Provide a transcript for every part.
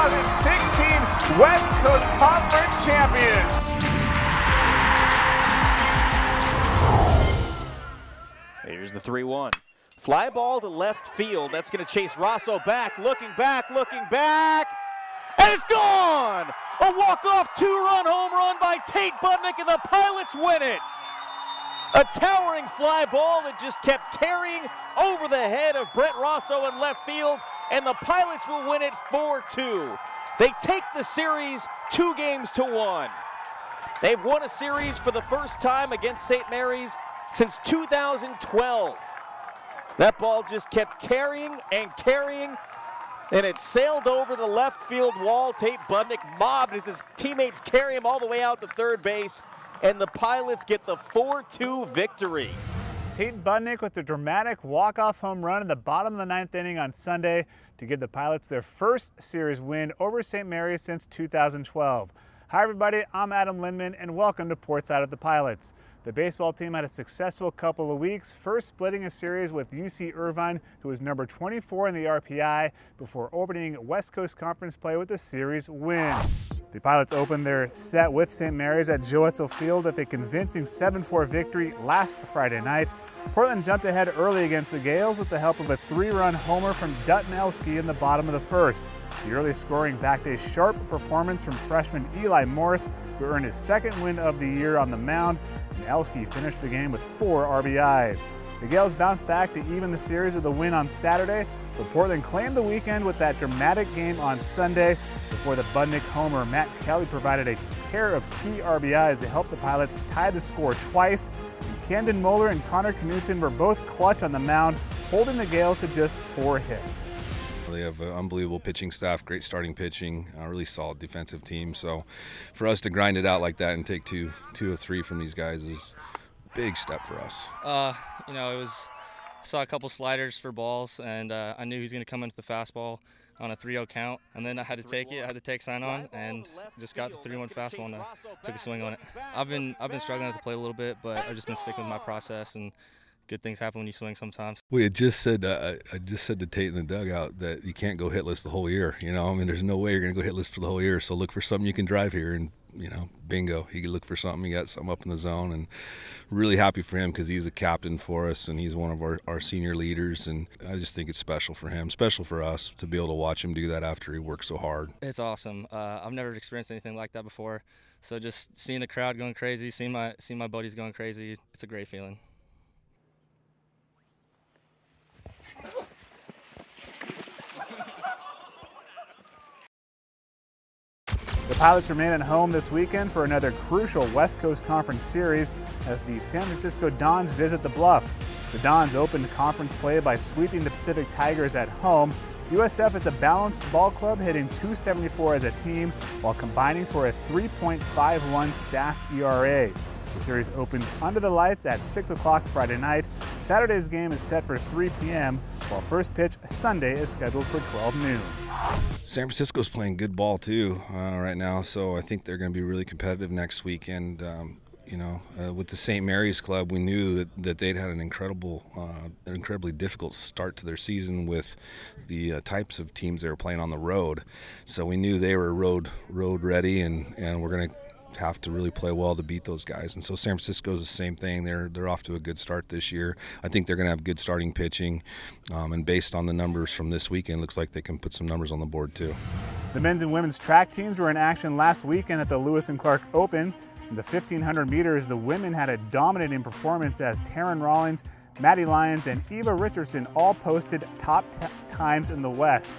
2016 West Coast Conference champions. Here's the 3-1. Fly ball to left field. That's going to chase Rosso back, looking back, and it's gone! A walk-off two-run home run by Tate Budnick, and the Pilots win it. A towering fly ball that just kept carrying over the head of Brett Rosso in left field, and the Pilots will win it 4-2. They take the series 2-1. They've won a series for the first time against St. Mary's since 2012. That ball just kept carrying, and it sailed over the left field wall. Tate Budnick mobbed as his teammates carry him all the way out to third base, and the Pilots get the 4-2 victory. Tate Budnick with a dramatic walk-off home run in the bottom of the 9th inning on Sunday to give the Pilots their first series win over St. Mary's since 2012. Hi everybody, I'm Adam Lindman, and welcome to Portside of the Pilots. The baseball team had a successful couple of weeks, first splitting a series with UC Irvine, who was number 24 in the RPI, before opening West Coast Conference play with a series win. The Pilots opened their set with St. Mary's at Joe Etzel Field with a convincing 7-4 victory last Friday night. Portland jumped ahead early against the Gales with the help of a 3-run homer from Dutton Elski in the bottom of the first. The early scoring backed a sharp performance from freshman Eli Morris, who earned his second win of the year on the mound, and Elski finished the game with 4 RBIs. The Gales bounced back to even the series with a win on Saturday, but Portland claimed the weekend with that dramatic game on Sunday. Before the Budnick homer, Matt Kelly provided a pair of key RBIs to help the Pilots tie the score twice. And Camden Moeller and Connor Knutson were both clutch on the mound, holding the Gales to just 4 hits. They have an unbelievable pitching staff, great starting pitching, a really solid defensive team. So for us to grind it out like that and take two or three from these guys is a big step for us. Saw a couple sliders for balls, and I knew he was going to come into the fastball on a 3-0 count, and then I had to take it. I had to take sign on, and just got the 3-1 fastball and took a swing on it. I've been struggling to play a little bit, but I've just been sticking with my process, and good things happen when you swing sometimes. We had just said, I just said to Tate in the dugout that you can't go hitless the whole year. You know, I mean, there's no way you're going to go hitless for the whole year. So look for something you can drive here, and bingo, he could look for something. He got something up in the zone, and really happy for him because he's a captain for us, and he's one of our senior leaders. And I just think it's special for him, special for us to be able to watch him do that after he worked so hard. It's awesome. I've never experienced anything like that before. So just seeing the crowd going crazy, seeing my buddies going crazy, it's a great feeling. The Pilots remain at home this weekend for another crucial West Coast Conference series as the San Francisco Dons visit the Bluff. The Dons opened conference play by sweeping the Pacific Tigers at home. USF is a balanced ball club, hitting .274 as a team while combining for a 3.51 staff ERA. The series opens under the lights at 6 o'clock Friday night. Saturday's game is set for 3 p.m., while first pitch Sunday is scheduled for 12 noon. San Francisco's playing good ball too right now, so I think they're going to be really competitive next weekend. With the St. Mary's club, we knew that they'd had an incredibly difficult start to their season with the types of teams they were playing on the road. So we knew they were road ready, and we're going to have to really play well to beat those guys. And so San Francisco's the same thing. They're off to a good start this year. I think they're going to have good starting pitching, and based on the numbers from this weekend, looks like they can put some numbers on the board too. The men's and women's track teams were in action last weekend at the Lewis and Clark Open. In the 1,500 meters, the women had a dominating performance as Taryn Rawlings, Maddie Lyons, and Eva Richardson all posted top times in the West.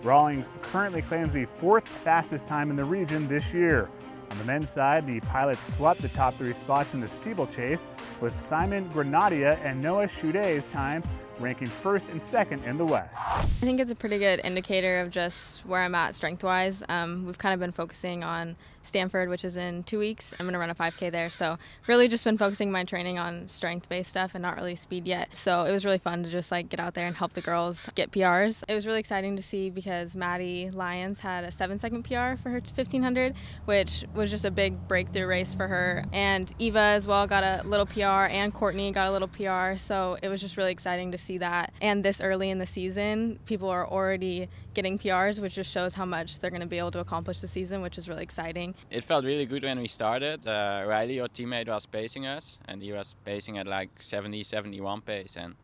Rawlings currently claims the 4th fastest time in the region this year. On the men's side, the Pilots swept the top 3 spots in the steeplechase, with Simon Granadia and Noah Shude's times ranking 1st and 2nd in the West. I think it's a pretty good indicator of just where I'm at strength-wise. We've kind of been focusing on Stanford, which is in 2 weeks. I'm going to run a 5K there. So really just been focusing my training on strength-based stuff and not really speed yet. So it was really fun to just like get out there and help the girls get PRs. It was really exciting to see because Maddie Lyons had a 7-second PR for her 1500, which was just a big breakthrough race for her. And Eva as well got a little PR, and Courtney got a little PR. So it was just really exciting to see that. And this early in the season, people are already getting PRs, which just shows how much they're going to be able to accomplish the season, which is really exciting. It felt really good when we started. Riley, our teammate, was pacing us, and he was pacing at like 70, 71 pace, and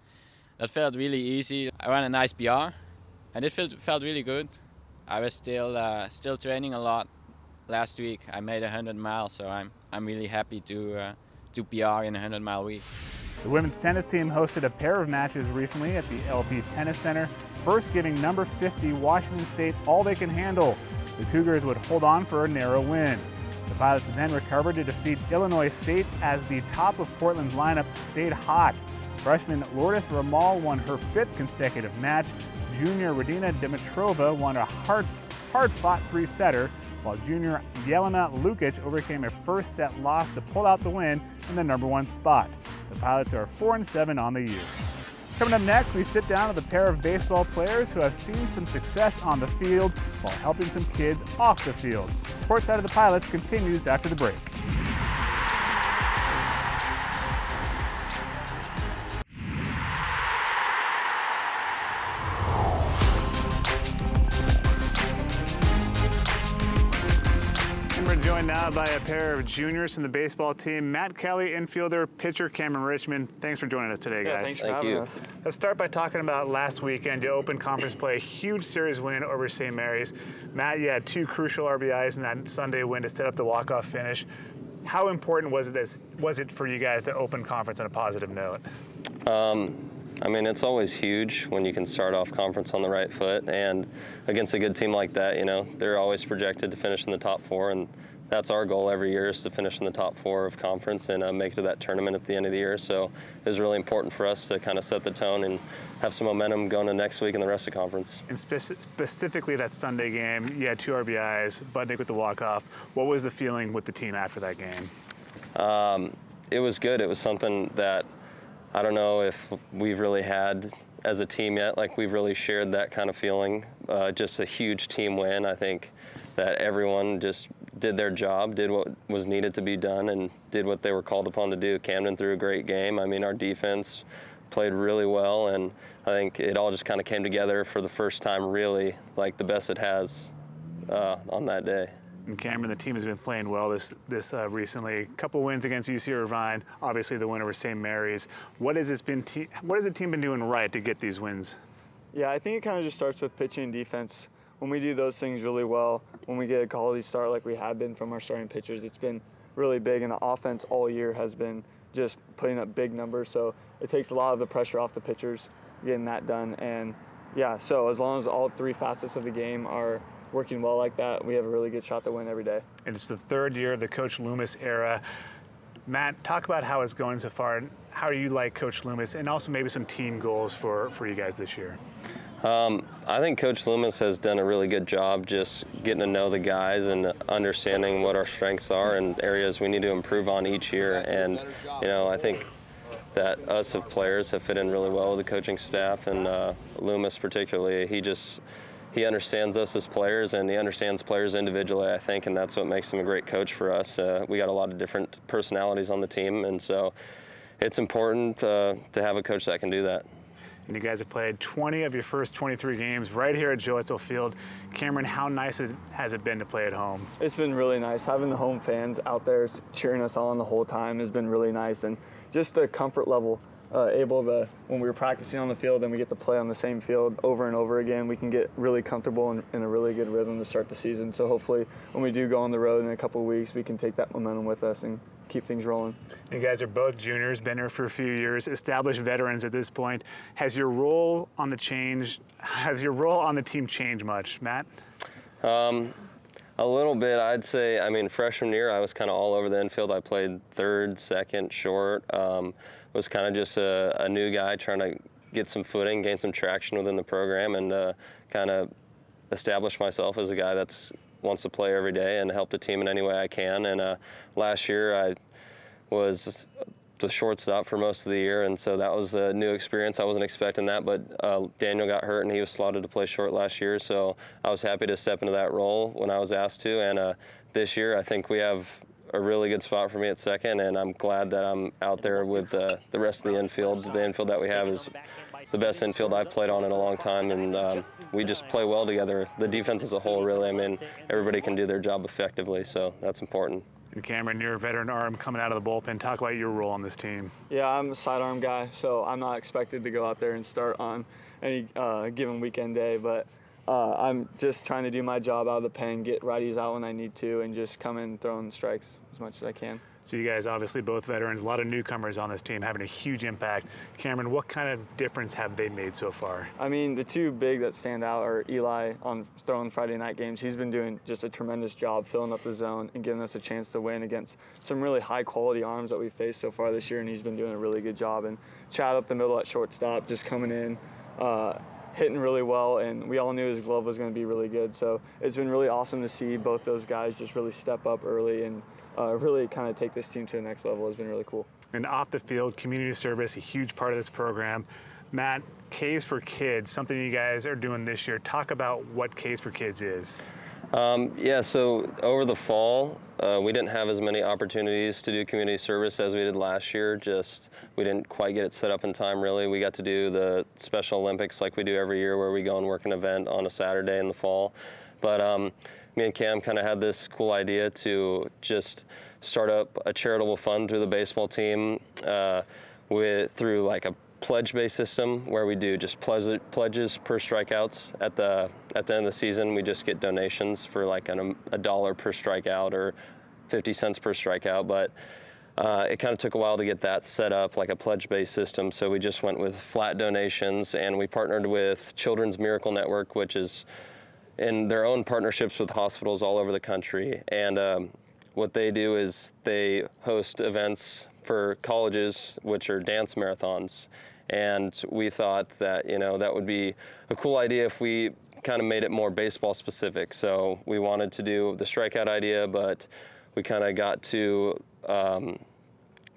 that felt really easy. I ran a nice PR, and it felt really good. I was still training a lot last week. I made 100 miles, so I'm really happy to PR in a 100-mile week. The women's tennis team hosted a pair of matches recently at the LP Tennis Center, first giving number 50 Washington State all they can handle. The Cougars would hold on for a narrow win. The Pilots then recovered to defeat Illinois State as the top of Portland's lineup stayed hot. Freshman Lourdes Ramal won her 5th consecutive match. Junior Radina Dimitrova won a hard-fought 3-setter, while junior Jelena Lukic overcame a first-set loss to pull out the win in the #1 spot. The Pilots are 4-7 on the year. Coming up next, we sit down with a pair of baseball players who have seen some success on the field while helping some kids off the field. Portside of the Pilots continues after the break. Joined now by a pair of juniors from the baseball team, Matt Kelly, infielder, pitcher Cameron Richmond. Thanks for joining us today, guys. Yeah, thanks for having us. Let's start by talking about last weekend. You opened conference play, a huge series win over St. Mary's. Matt, you had 2 crucial RBIs in that Sunday win to set up the walk-off finish. How important was it for you guys to open conference on a positive note? I mean, it's always huge when you can start off conference on the right foot, and against a good team like that, you know, they're always projected to finish in the top 4, and that's our goal every year, is to finish in the top 4 of conference and make it to that tournament at the end of the year. So it was really important for us to kind of set the tone and have some momentum going to next week and the rest of conference. And specifically that Sunday game, you had 2 RBIs, Budnick with the walk-off. What was the feeling with the team after that game? It was good. It was something that I don't know if we've really had as a team yet. Like, we've really shared that kind of feeling. Just a huge team win. I think that everyone just did their job, did what was needed to be done, and did what they were called upon to do. Camden threw a great game. I mean, our defense played really well, and I think it all just kind of came together for the first time, really, like the best it has on that day. And Cameron, the team has been playing well this recently. A couple wins against UC Irvine, obviously the win over St. Mary's. What has the team been doing right to get these wins? Yeah, I think it kind of just starts with pitching and defense. When we do those things really well, when we get a quality start like we have been from our starting pitchers, it's been really big, and the offense all year has been just putting up big numbers. So it takes a lot of the pressure off the pitchers getting that done. And yeah, so as long as all 3 facets of the game are working well like that, we have a really good shot to win every day. And it's the 3rd year of the Coach Loomis era. Matt, talk about how it's going so far, and how you like Coach Loomis, and also maybe some team goals for you guys this year. I think Coach Loomis has done a really good job just getting to know the guys and understanding what our strengths are and areas we need to improve on each year. And, you know, I think that us as players have fit in really well with the coaching staff, and Loomis particularly, he understands us as players, and he understands players individually, I think, and that's what makes him a great coach for us. We got a lot of different personalities on the team, and so it's important to have a coach that can do that. And you guys have played 20 of your first 23 games right here at Joe Etzel Field. Cameron, how nice has it been to play at home? It's been really nice. Having the home fans out there cheering us on the whole time has been really nice. And just the comfort level, able to, when we were practicing on the field and we get to play on the same field over and over again, we can get really comfortable and in a really good rhythm to start the season. So hopefully when we do go on the road in a couple of weeks, we can take that momentum with us and keep things rolling. You guys are both juniors, been here for a few years, established veterans at this point. Has your role on the team changed much, Matt? A little bit, I'd say. I mean, freshman year, I was kind of all over the infield. I played third, second, short. Was kind of just a new guy trying to get some footing, gain some traction within the program, and kind of establish myself as a guy that's wants to play every day and help the team in any way I can. And last year I was the shortstop for most of the year, and so that was a new experience. I wasn't expecting that, but Daniel got hurt and he was slotted to play short last year, so I was happy to step into that role when I was asked to. And this year I think we have a really good spot for me at second, and I'm glad that I'm out there with the rest of the infield. The infield that we have is the best infield I've played on in a long time, and we just play well together. The defense as a whole, really, I mean, everybody can do their job effectively, so that's important. And Cameron, you're a veteran arm coming out of the bullpen. Talk about your role on this team. Yeah, I'm a sidearm guy, so I'm not expected to go out there and start on any given weekend day, but I'm just trying to do my job out of the pen, get righties out when I need to, and just come in throwing strikes as much as I can. So you guys obviously both veterans, a lot of newcomers on this team having a huge impact. Cameron, what kind of difference have they made so far? I mean, the two big that stand out are Eli on throwing Friday night games. He's been doing just a tremendous job filling up the zone and giving us a chance to win against some really high quality arms that we've faced so far this year, and he's been doing a really good job. And Chad up the middle at shortstop, just coming in, hitting really well, and we all knew his glove was going to be really good. So it's been really awesome to see both those guys just really step up early and really kind of take this team to the next level. Has been really cool. And off the field, community service, a huge part of this program. Matt, K's for Kids, something you guys are doing this year. Talk about what K's for Kids is. Yeah, so over the fall, we didn't have as many opportunities to do community service as we did last year. Just we didn't quite get it set up in time, really. We got to do the Special Olympics like we do every year, where we go and work an event on a Saturday in the fall. But me and Cam kind of had this cool idea to just start up a charitable fund through the baseball team through like a pledge-based system where we do just pledges per strikeouts. At the end of the season, we just get donations for like $1 per strikeout or 50 cents per strikeout. But it kind of took a while to get that set up, like a pledge-based system. So we just went with flat donations, and we partnered with Children's Miracle Network, which is in their own partnerships with hospitals all over the country. And what they do is they host events for colleges, which are dance marathons. And we thought that, that would be a cool idea if we kind of made it more baseball specific. So we wanted to do the strikeout idea, but we kind of got to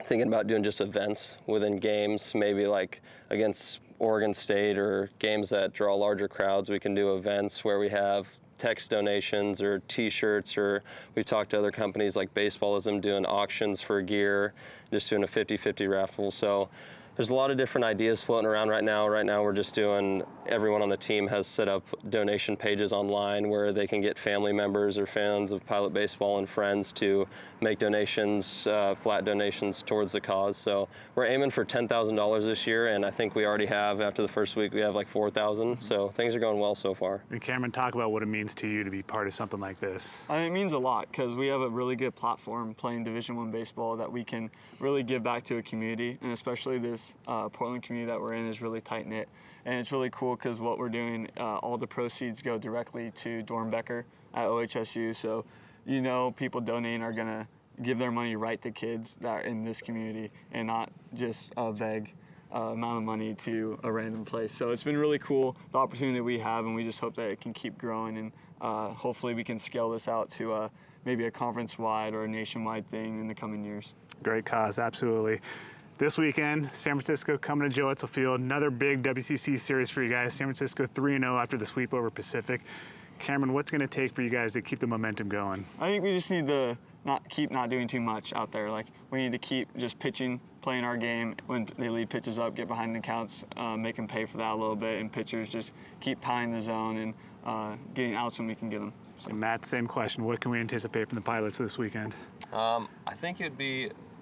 thinking about doing just events within games, maybe like against Oregon State or games that draw larger crowds. We can do events where we have text donations or t-shirts, or we've talked to other companies like Baseballism doing auctions for gear, just doing a 50-50 raffle. So there's a lot of different ideas floating around right now. Right now we're just doing, everyone on the team has set up donation pages online where they can get family members or fans of Pilot Baseball and friends to make donations, flat donations towards the cause. So we're aiming for $10,000 this year, and I think we already have, after the first week, we have like 4,000. So things are going well so far. And Cameron, talk about what it means to you to be part of something like this. It means a lot because we have a really good platform playing Division I baseball that we can really give back to a community, and especially this Portland community that we're in is really tight-knit. And it's really cool because what we're doing, all the proceeds go directly to Dornbecker at OHSU. So, people donating are going to give their money right to kids that are in this community and not just a vague amount of money to a random place. So it's been really cool, the opportunity that we have, and we just hope that it can keep growing, and hopefully we can scale this out to maybe a conference-wide or a nationwide thing in the coming years. Great cause, absolutely. This weekend, San Francisco coming to Joe Etzel Field. Another big WCC series for you guys. San Francisco 3-0 after the sweep over Pacific. Cameron, what's going to take for you guys to keep the momentum going? I think we just need to keep not doing too much out there. Like, we need to keep just pitching, playing our game. When they lead pitches up, get behind the counts, make them pay for that a little bit, and pitchers just keep piling the zone and getting outs when we can get them. So. And Matt, same question. What can we anticipate from the Pilots this weekend? I think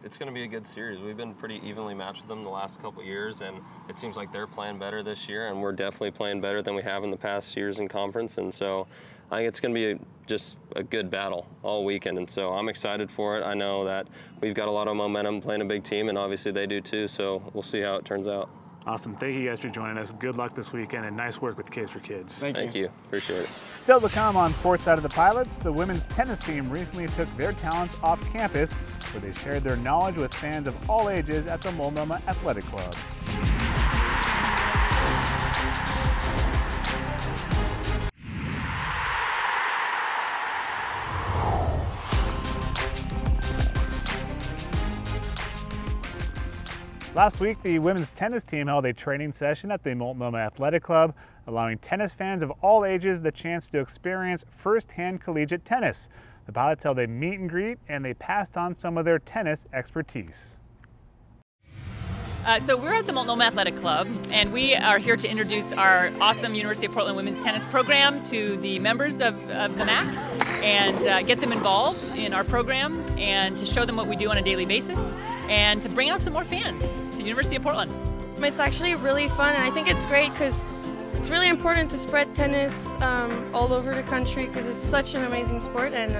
it's going to be a good series. We've been pretty evenly matched with them the last couple of years, and it seems like they're playing better this year, and we're definitely playing better than we have in the past years in conference. And so I think it's going to be just a good battle all weekend, and so I'm excited for it. I know that we've got a lot of momentum playing a big team, and obviously they do too, so we'll see how it turns out. Awesome. Thank you guys for joining us. Good luck this weekend, and nice work with K's for Kids. Thank you. Appreciate it. Still to come on Portside of the Pilots, the women's tennis team recently took their talents off campus, where they shared their knowledge with fans of all ages at the Multnomah Athletic Club. Last week, the women's tennis team held a training session at the Multnomah Athletic Club, allowing tennis fans of all ages the chance to experience first-hand collegiate tennis. The Pilots held a meet and greet, and they passed on some of their tennis expertise. So we're at the Multnomah Athletic Club, and we are here to introduce our awesome University of Portland women's tennis program to the members of the MAC and get them involved in our program and to show them what we do on a daily basis and to bring out some more fans to University of Portland. It's actually really fun, and I think it's great because it's really important to spread tennis all over the country because it's such an amazing sport, and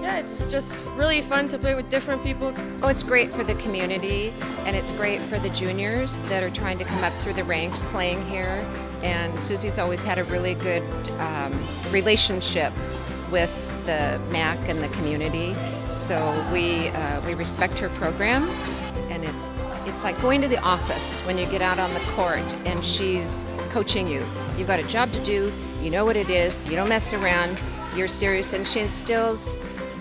yeah, it's just really fun to play with different people. Oh, it's great for the community, and it's great for the juniors that are trying to come up through the ranks playing here. And Susie's always had a really good relationship with the MAC and the community, so we respect her program. And it's like going to the office when you get out on the court and she's coaching you. You've got a job to do, you know what it is, you don't mess around, you're serious, and she instills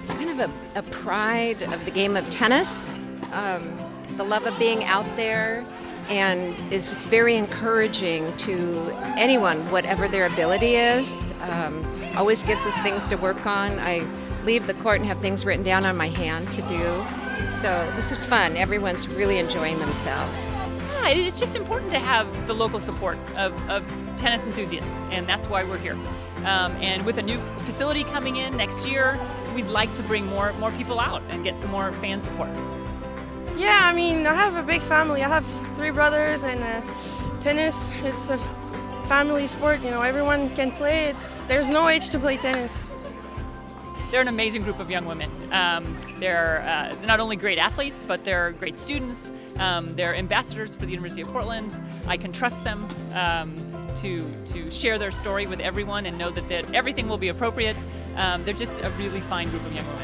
kind of a pride of the game of tennis, the love of being out there, and is just very encouraging to anyone, whatever their ability is. Always gives us things to work on. I leave the court and have things written down on my hand to do. So this is fun. Everyone's really enjoying themselves. Yeah, it's just important to have the local support of tennis enthusiasts, and that's why we're here. And with a new facility coming in next year, we'd like to bring more people out and get some more fan support. Yeah, I mean, I have a big family. I have 3 brothers, and tennis, it's a family sport. You know, everyone can play. There's no age to play tennis. They're an amazing group of young women. They're not only great athletes, but they're great students. They're ambassadors for the University of Portland. I can trust them to share their story with everyone and know that everything will be appropriate. They're just a really fine group of young women.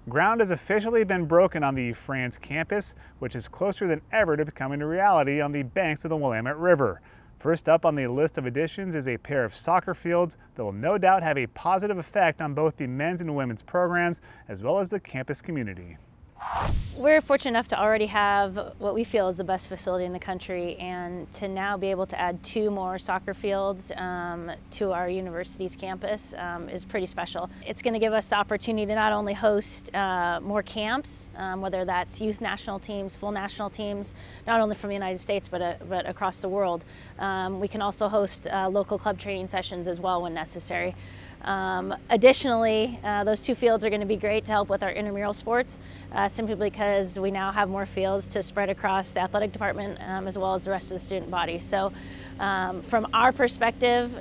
Ground has officially been broken on the France campus, which is closer than ever to becoming a reality on the banks of the Willamette River. First up on the list of additions is a pair of soccer fields that will no doubt have a positive effect on both the men's and women's programs, as well as the campus community. We're fortunate enough to already have what we feel is the best facility in the country, and to now be able to add 2 more soccer fields to our university's campus is pretty special. It's going to give us the opportunity to not only host more camps, whether that's youth national teams, full national teams, not only from the United States but across the world. We can also host local club training sessions as well when necessary. Additionally, those 2 fields are going to be great to help with our intramural sports, simply because we now have more fields to spread across the athletic department as well as the rest of the student body. So from our perspective,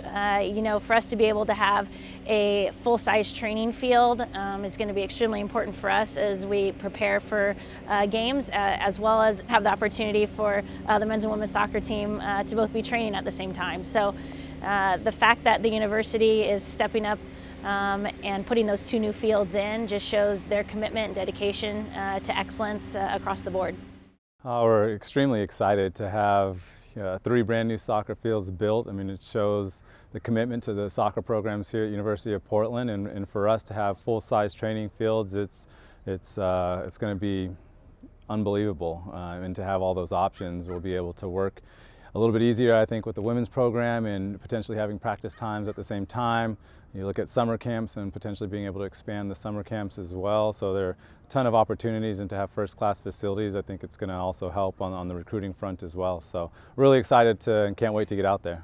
you know, for us to be able to have a full-size training field is going to be extremely important for us as we prepare for games, as well as have the opportunity for the men's and women's soccer team to both be training at the same time. So the fact that the university is stepping up and putting those 2 new fields in just shows their commitment and dedication to excellence across the board. We're extremely excited to have 3 brand new soccer fields built. I mean, it shows the commitment to the soccer programs here at University of Portland, and for us to have full-size training fields, it's going to be unbelievable. And to have all those options, we'll be able to work a little bit easier, I think, with the women's program and potentially having practice times at the same time. You look at summer camps and potentially being able to expand the summer camps as well. So there are a ton of opportunities, and to have first-class facilities, I think it's going to also help on the recruiting front as well. So really excited and can't wait to get out there.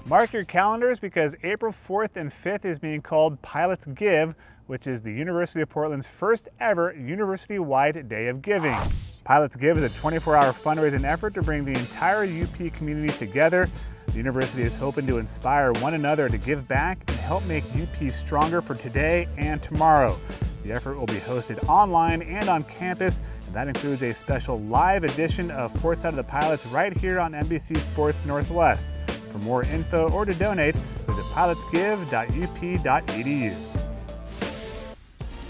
Mark your calendars, because April 4th and 5th is being called Pilots Give, which is the University of Portland's first ever university-wide day of giving. Pilots Give is a 24-hour fundraising effort to bring the entire UP community together. The university is hoping to inspire one another to give back and help make UP stronger for today and tomorrow. The effort will be hosted online and on campus, and that includes a special live edition of Portside of the Pilots right here on NBC Sports Northwest. For more info or to donate, visit pilotsgive.up.edu.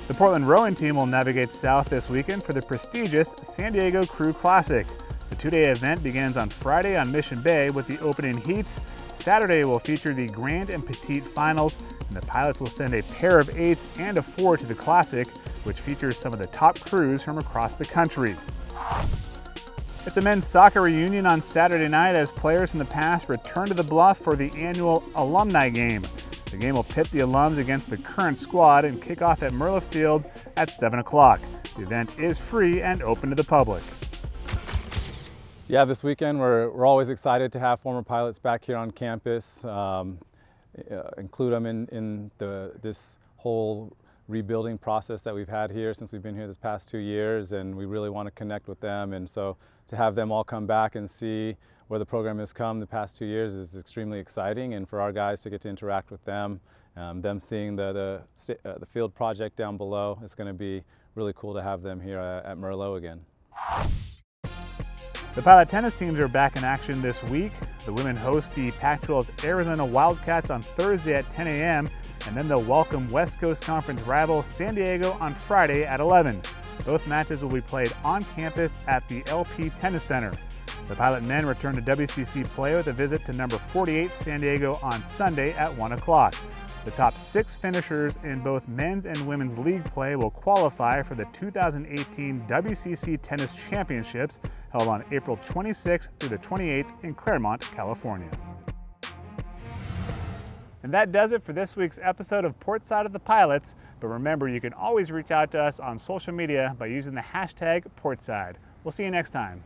The Portland rowing team will navigate south this weekend for the prestigious San Diego Crew Classic. The two-day event begins on Friday on Mission Bay with the opening heats. Saturday will feature the Grand and Petite finals, and the pilots will send a pair of 8s and a 4 to the Classic, which features some of the top crews from across the country. It's a men's soccer reunion on Saturday night as players in the past return to the Bluff for the annual alumni game. The game will pit the alums against the current squad and kick off at Merla Field at 7 o'clock. The event is free and open to the public. Yeah, this weekend we're always excited to have former pilots back here on campus, include them in this whole rebuilding process that we've had here since we've been here this past 2 years, and we really want to connect with them. And so to have them all come back and see where the program has come the past 2 years is extremely exciting, and for our guys to get to interact with them, them seeing the field project down below, it's going to be really cool to have them here at Merlot again. The pilot tennis teams are back in action this week. The women host the Pac-12's Arizona Wildcats on Thursday at 10 a.m. and then they'll welcome West Coast Conference rival San Diego on Friday at 11. Both matches will be played on campus at the LP Tennis Center. The pilot men return to WCC play with a visit to number 48 San Diego on Sunday at 1 o'clock. The top 6 finishers in both men's and women's league play will qualify for the 2018 WCC Tennis Championships held on April 26th through the 28th in Claremont, California. And that does it for this week's episode of Portside of the Pilots. But remember, you can always reach out to us on social media by using the hashtag Portside. We'll see you next time.